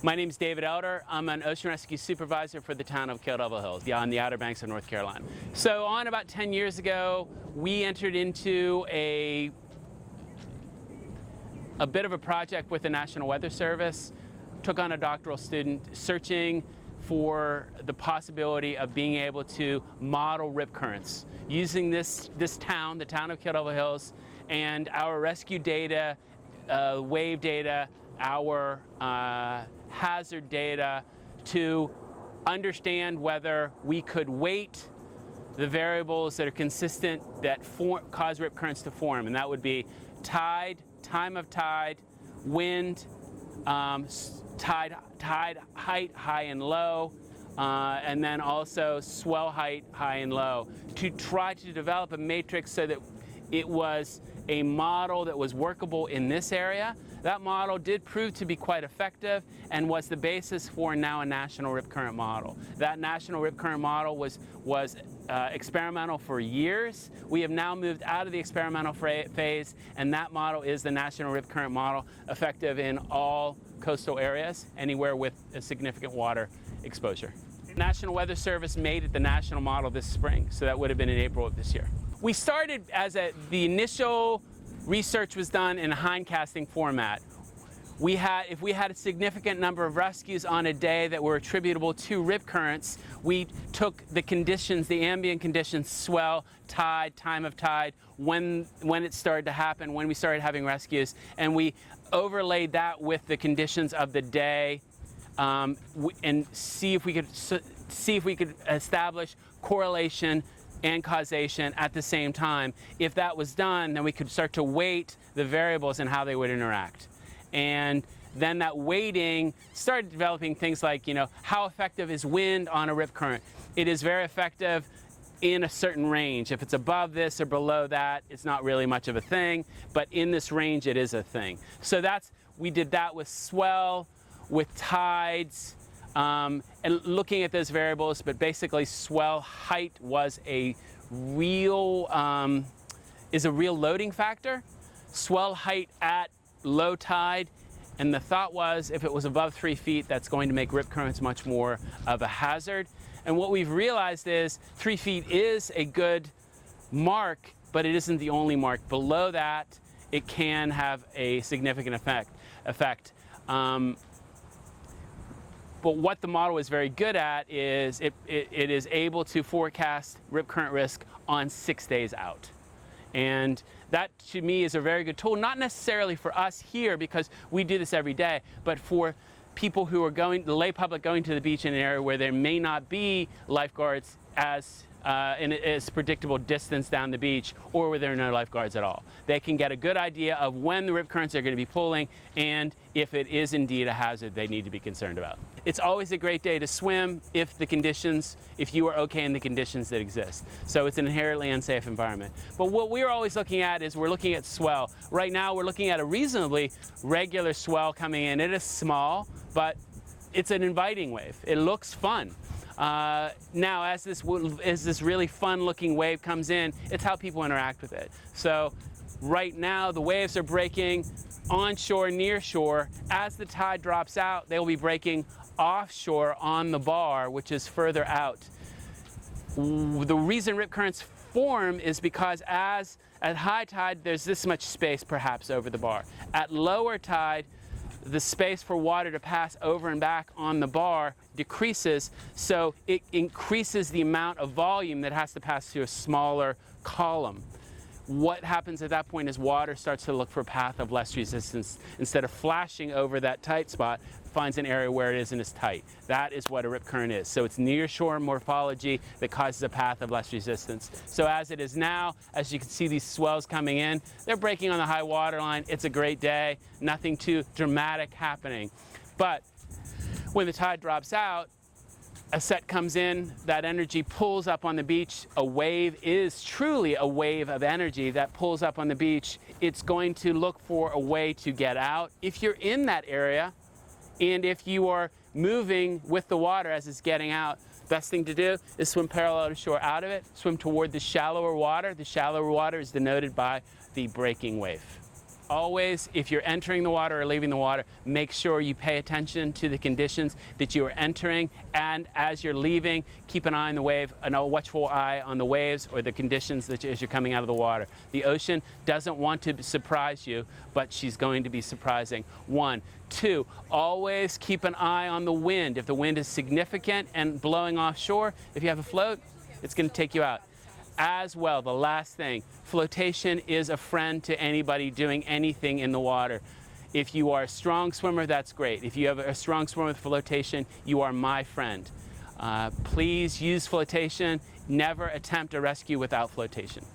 My name is David Elder. I'm an ocean rescue supervisor for the town of Kill Devil Hills on the Outer Banks of North Carolina. So on about 10 years ago, we entered into a bit of a project with the National Weather Service, took on a doctoral student searching for the possibility of being able to model rip currents using this town, the town of Kill Devil Hills, and our rescue data, wave data, our hazard data to understand whether we could weight the variables that are consistent that cause rip currents to form, and that would be tide, time of tide, wind, tide height, high and low, and then also swell height, high and low, to try to develop a matrix so that it was a model that was workable in this area. That model did prove to be quite effective and was the basis for now a national rip current model. That national rip current model was experimental for years. We have now moved out of the experimental phase, and that model is the national rip current model, effective in all coastal areas, anywhere with a significant water exposure. National Weather Service made it the national model this spring, so that would have been in April of this year. We started the initial research was done in a hindcasting format. If we had a significant number of rescues on a day that were attributable to rip currents, we took the conditions, the ambient conditions, swell, tide, time of tide, when it started to happen, when we started having rescues, and we overlaid that with the conditions of the day, and see if we could establish correlation and causation at the same time. If that was done, then we could start to weight the variables and how they would interact. And then that weighting started developing things like, how effective is wind on a rip current? It is very effective in a certain range. If it's above this or below that, it's not really much of a thing, but in this range it is a thing. So we did that with swell, with tides, and looking at those variables, but basically swell height was a real loading factor. Swell height at low tide, and the thought was if it was above 3 feet, that's going to make rip currents much more of a hazard. And what we've realized is 3 feet is a good mark, but it isn't the only mark. Below that, it can have a significant effect. But what the model is very good at is it is able to forecast rip current risk on 6 days out. And that, to me, is a very good tool, not necessarily for us here because we do this every day, but for people who are the lay public going to the beach in an area where there may not be lifeguards in a predictable distance down the beach, or where there are no lifeguards at all. They can get a good idea of when the rip currents are going to be pulling, and if it is indeed a hazard they need to be concerned about. It's always a great day to swim if you are okay in the conditions that exist. So it's an inherently unsafe environment. But what we're always looking at is we're looking at swell. Right now we're looking at a reasonably regular swell coming in. It is small, but it's an inviting wave. It looks fun. Now, as this really fun-looking wave comes in, it's how people interact with it. So right now, the waves are breaking onshore, near shore. As the tide drops out, they will be breaking offshore on the bar, which is further out. The reason rip currents form is because at high tide, there's this much space perhaps over the bar. At lower tide, the space for water to pass over and back on the bar decreases, so it increases the amount of volume that has to pass through a smaller column. What happens at that point is water starts to look for a path of less resistance. Instead of flashing over that tight spot, finds an area where it isn't as tight. That is what a rip current is. So it's near shore morphology that causes a path of less resistance. So as it is now, as you can see these swells coming in, they're breaking on the high water line. It's a great day, nothing too dramatic happening. But when the tide drops out, a set comes in, that energy pulls up on the beach. A wave is truly a wave of energy that pulls up on the beach. It's going to look for a way to get out. If you're in that area, and if you are moving with the water as it's getting out, best thing to do is swim parallel to shore out of it, swim toward the shallower water. The shallower water is denoted by the breaking wave. always, if you're entering the water or leaving the water, make sure you pay attention to the conditions that you are entering, and as you're leaving, keep an eye on the wave, a watchful eye on the waves or the conditions that as you're coming out of the water. The ocean doesn't want to surprise you, but she's going to be surprising. 1. 2, always keep an eye on the wind. If the wind is significant and blowing offshore, if you have a float, it's going to take you out. As well, the last thing, flotation is a friend to anybody doing anything in the water. If you are a strong swimmer, that's great. If you have a strong swimmer with flotation, you are my friend. Please use flotation. Never attempt a rescue without flotation.